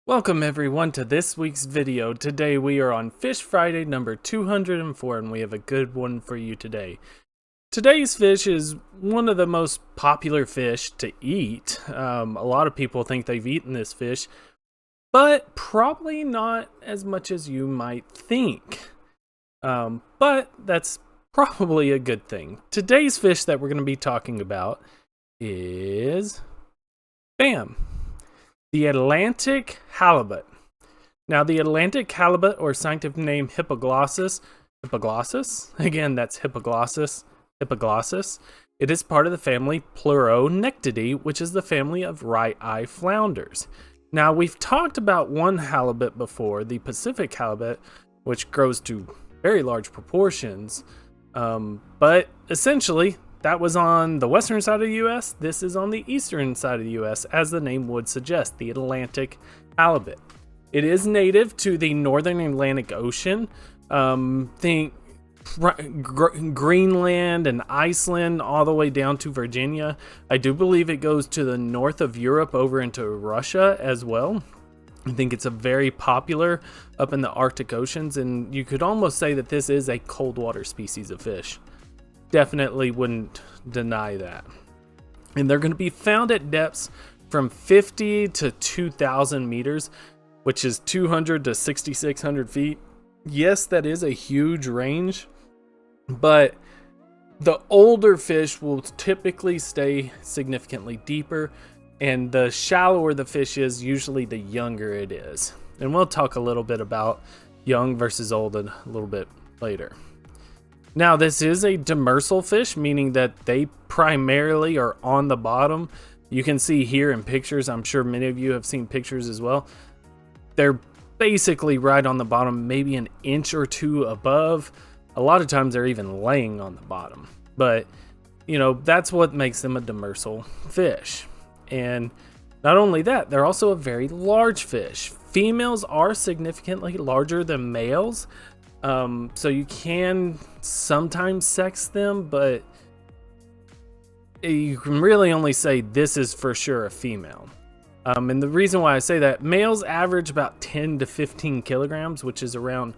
Welcome everyone to this week's video. Today we are on Fish Friday number 204 and we have a good one for you today. Today's fish is one of the most popular fish to eat. A lot of people think they've eaten this fish, but probably not as much as you might think. But that's probably a good thing. Today's fish that we're going to be talking about is bam! The Atlantic halibut. Now, the Atlantic halibut, or scientific name Hippoglossus, again, that's Hippoglossus, it is part of the family Pleuronectidae, which is the family of right-eye flounders. Now, we've talked about one halibut before, the Pacific halibut, which grows to very large proportions, but essentially, that was on the western side of the U.S. This is on the eastern side of the U.S., as the name would suggest, the Atlantic halibut. It is native to the northern Atlantic Ocean. Think Greenland and Iceland, all the way down to Virginia. I do believe it goes to the north of Europe over into Russia as well. I think it's a very popular up in the Arctic Oceans, and you could almost say that this is a cold water species of fish. Definitely wouldn't deny that. And they're going to be found at depths from 50 to 2,000 meters, which is 200 to 6,600 feet. Yes, that is a huge range, but the older fish will typically stay significantly deeper, and the shallower the fish is, usually the younger it is. And we'll talk a little bit about young versus old a little bit later. Now, this is a demersal fish, meaning that they primarily are on the bottom. You can see here in pictures, I'm sure many of you have seen pictures as well. They're basically right on the bottom, maybe an inch or two above. A lot of times they're even laying on the bottom. But, you know, that's what makes them a demersal fish. And not only that, they're also a very large fish. Females are significantly larger than males. So you can sometimes sex them, but you can really only say this is for sure a female. And the reason why I say that, males average about 10 to 15 kilograms, which is around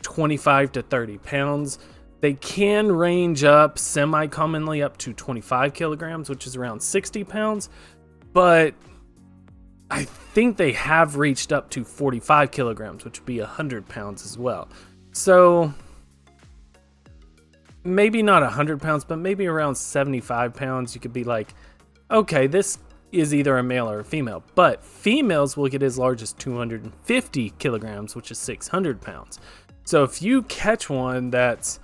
25 to 30 pounds. They can range up semi-commonly up to 25 kilograms, which is around 60 pounds. But I think they have reached up to 45 kilograms, which would be 100 pounds as well. So maybe not 100 pounds, but maybe around 75 pounds. You could be like, okay, this is either a male or a female. But females will get as large as 250 kilograms, which is 600 pounds. So if you catch one that's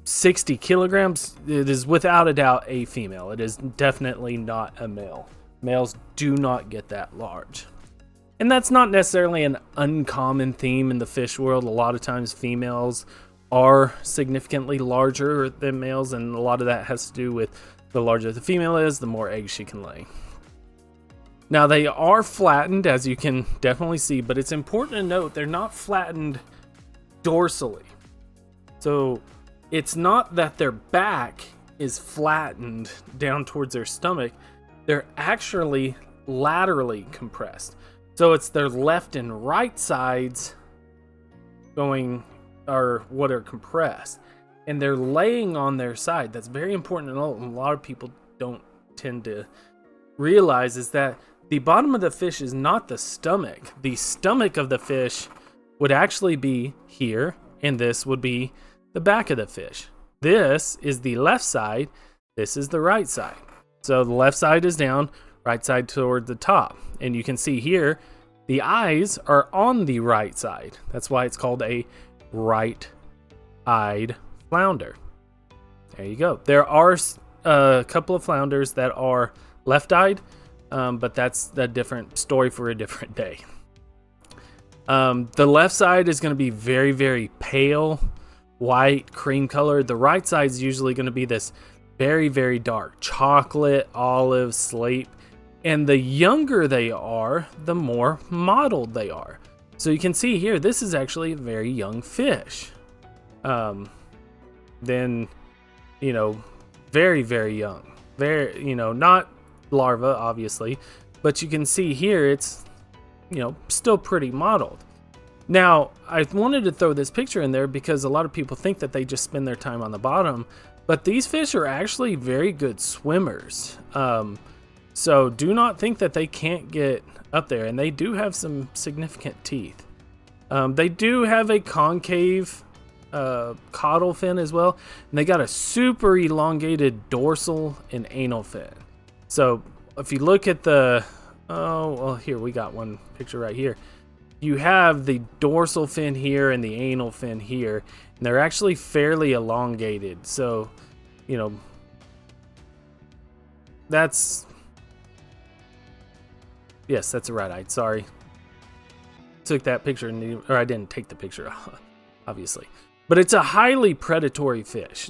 60 kilograms, it is without a doubt a female. It is definitely not a male. Males do not get that large. And that's not necessarily an uncommon theme in the fish world. A lot of times females are significantly larger than males, and a lot of that has to do with the larger the female is, the more eggs she can lay. Now, they are flattened, as you can definitely see, but it's important to note they're not flattened dorsally. So it's not that their back is flattened down towards their stomach. They're actually laterally compressed. So it's their left and right sides what are compressed, and they're laying on their side. That's very important to know. A lot of people don't tend to realize is that the bottom of the fish is not the stomach. The stomach of the fish would actually be here, and this would be the back of the fish. This is the left side. This is the right side. So the left side is down, right side toward the top. And you can see here, the eyes are on the right side. That's why it's called a right-eyed flounder. There you go. There are a couple of flounders that are left-eyed, but that's a different story for a different day. The left side is going to be very, very pale, white, cream colored. The right side is usually going to be this very, very dark chocolate, olive, slate. And the younger they are, the more mottled they are. So you can see here, this is actually a very young fish. Then, very, very young. Very, not larva, obviously. But you can see here, it's, still pretty mottled. Now, I wanted to throw this picture in there because a lot of people think that they just spend their time on the bottom, but these fish are actually very good swimmers. So do not think that they can't get up there, and they do have some significant teeth. They do have a concave caudal fin as well, and they got a super elongated dorsal and anal fin. So if you look at here we got one picture right here. You have the dorsal fin here and the anal fin here, and they're actually fairly elongated. So, that's the right eye. Sorry. Took that picture, or I didn't take the picture, obviously. But it's a highly predatory fish.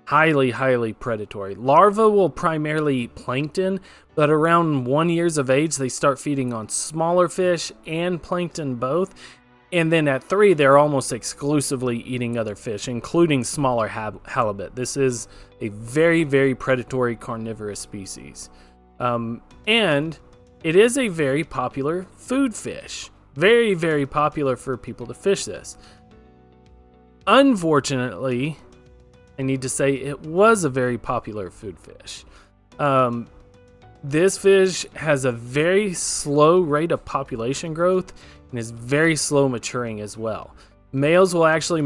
Highly predatory. Larvae will primarily eat plankton, but around 1 year of age, they start feeding on smaller fish and plankton both. And then at 3, they're almost exclusively eating other fish, including smaller halibut. This is a very predatory carnivorous species. And it is a very popular food fish. Very popular for people to fish this. Unfortunately, I need to say it was a very popular food fish. This fish has a very slow rate of population growth and is very slow maturing as well. Males will actually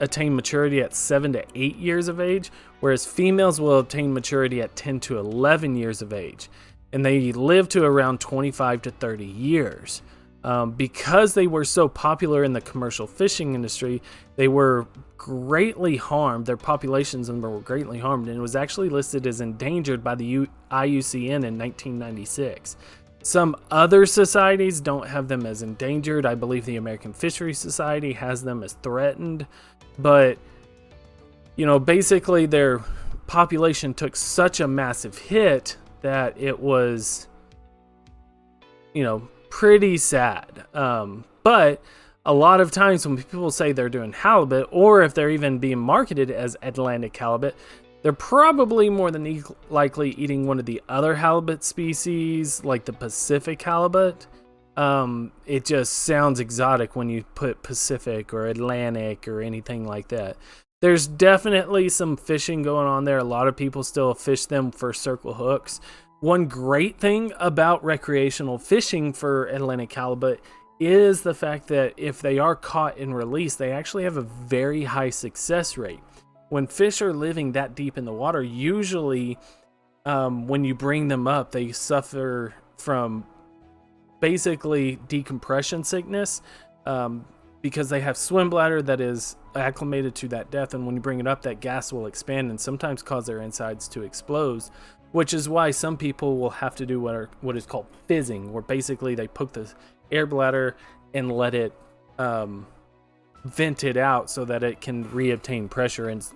attain maturity at 7 to 8 years of age, whereas females will attain maturity at 10 to 11 years of age. And they live to around 25 to 30 years. Because they were so popular in the commercial fishing industry, they were greatly harmed. Their populations were greatly harmed, and it was actually listed as endangered by the IUCN in 1996. Some other societies don't have them as endangered. I believe the American Fisheries Society has them as threatened, but basically their population took such a massive hit that it was pretty sad. But a lot of times when people say they're doing halibut, or if they're even being marketed as Atlantic halibut, they're probably more than likely eating one of the other halibut species, like the Pacific halibut. It just sounds exotic when you put Pacific or Atlantic or anything like that. There's definitely some fishing going on there. A lot of people still fish them for circle hooks. One great thing about recreational fishing for Atlantic halibut is the fact that if they are caught and released, they actually have a very high success rate. When fish are living that deep in the water, usually when you bring them up, they suffer from basically decompression sickness because they have swim bladder that is acclimated to that depth, and when you bring it up, that gas will expand and sometimes cause their insides to explode, which is why some people will have to do what is called fizzing, where basically they poke the air bladder and let it vent it out so that it can reobtain pressure and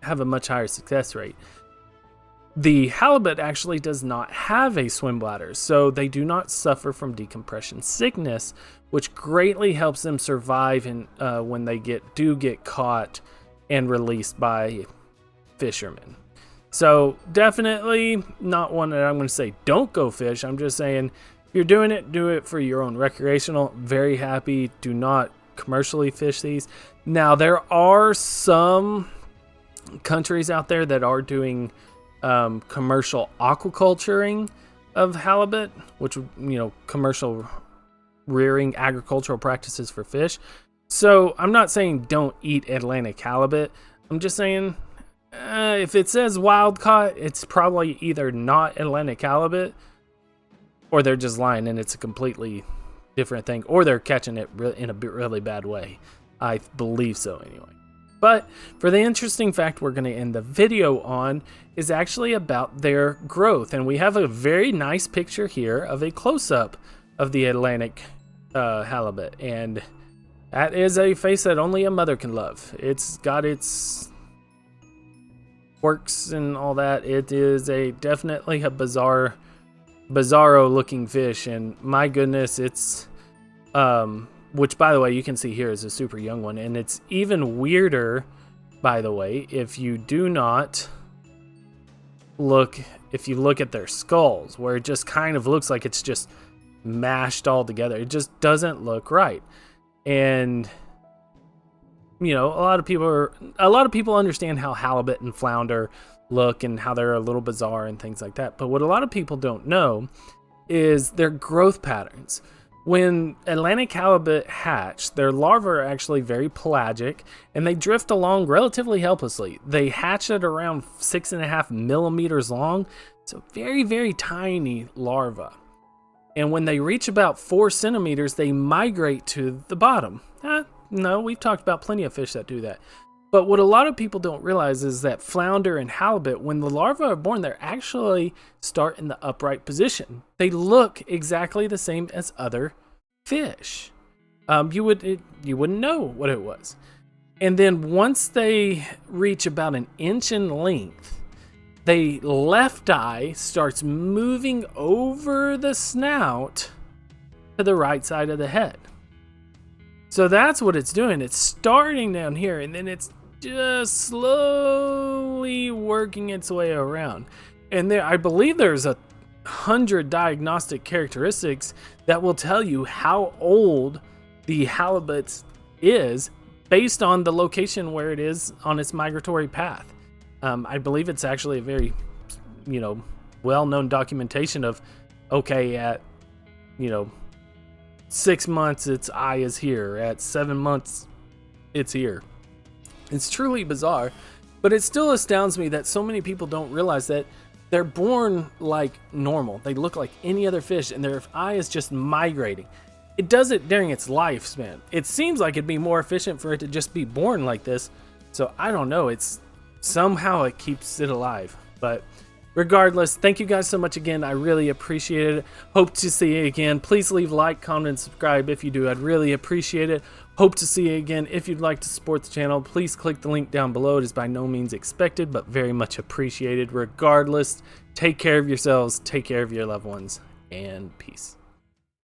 have a much higher success rate. The halibut actually does not have a swim bladder, so they do not suffer from decompression sickness, which greatly helps them survive when they do get caught and released by fishermen. So definitely not one that I'm going to say don't go fish. I'm just saying if you're doing it, do it for your own recreational. Very happy. Do not commercially fish these. Now there are some countries out there that are doing commercial aquaculturing of halibut, which commercial rearing, agricultural practices for fish. So I'm not saying don't eat Atlantic halibut. I'm just saying if it says wild caught, it's probably either not Atlantic halibut or they're just lying and it's a completely different thing, or they're catching it in a really bad way. I believe so anyway. But for the interesting fact we're going to end the video on is actually about their growth. And we have a very nice picture here of a close-up of the Atlantic halibut. And that is a face that only a mother can love. It's got its quirks and all that. It is definitely a bizarro looking fish. And my goodness, it's... which, by the way, you can see here is a super young one. And it's even weirder, by the way, if you look at their skulls, where it just kind of looks like it's just mashed all together. It just doesn't look right. And you know, a lot of people understand how halibut and flounder look and how they're a little bizarre and things like that. But what a lot of people don't know is their growth patterns. When Atlantic halibut hatch, their larvae are actually very pelagic and they drift along relatively helplessly. They hatch at around 6.5 millimeters long, so very, very tiny larva. And when they reach about 4 centimeters, they migrate to the bottom. No, we've talked about plenty of fish that do that. But what a lot of people don't realize is that flounder and halibut, when the larvae are born, they actually start in the upright position. They look exactly the same as other fish. You wouldn't know what it was. And then once they reach about an inch in length, the left eye starts moving over the snout to the right side of the head. So that's what it's doing. It's starting down here, and then it's just slowly working its way around. And there, I believe there's 100 diagnostic characteristics that will tell you how old the halibut is based on the location where it is on its migratory path. I believe it's actually a very, well-known documentation of, okay, at, 6 months, its eye is here. At 7 months, it's here. It's truly bizarre, but it still astounds me that so many people don't realize that they're born like normal. They look like any other fish, and their eye is just migrating. It does it during its lifespan. It seems like it'd be more efficient for it to just be born like this. So I don't know. It's somehow it keeps it alive. But regardless, thank you guys so much again. I really appreciate it. Hope to see you again. Please leave a like, comment, and subscribe if you do. I'd really appreciate it. Hope to see you again. If you'd like to support the channel, please click the link down below. It is by no means expected, but very much appreciated. Regardless, take care of yourselves, take care of your loved ones, and peace.